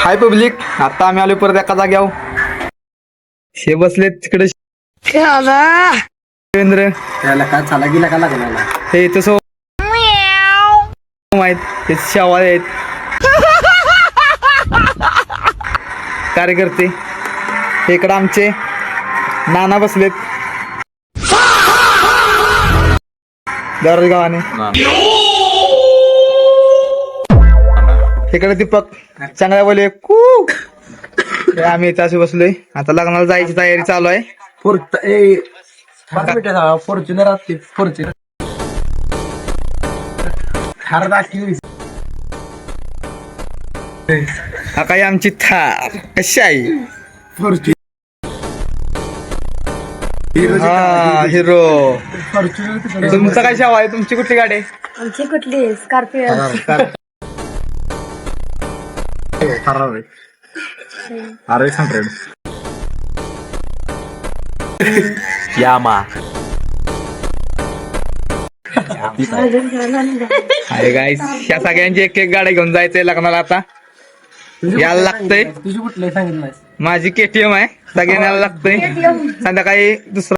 हाय public, आता आम्ही आलो परत एका जाग्यावर. हे बसलेत तिकडे देवेंद्र, त्याला काय चाला गेला का लागला हे तसं माहित, हे शेवाळे आहेत कार्यकर्ते. इकडे आमचे नाना बसलेत दररोज गावाने. इकडे दीपक चांगल्या बोले कू. आम्ही इथं असे बसलोय. आता लग्नाला जायची तयारी चालू आहे. फॉर्च्युनर असते, फॉर्च्युनर हा काही आमची थार कशी आहे. हा हिरो. तुमचं काय शेवा आहे? तुमची कुठली गाडी आहे? आमची कुठली स्कॉर्पिओ. यामा अरे गाईस, ह्या सगळ्यांची एक एक गाडी घेऊन जायचंय लग्नाला. आता यायला लागतंय. तुझी कुठलं सांगितलं माझी KTM आहे. सगळ्यांना यायला लागतंय. संध्याकाळी दुसरा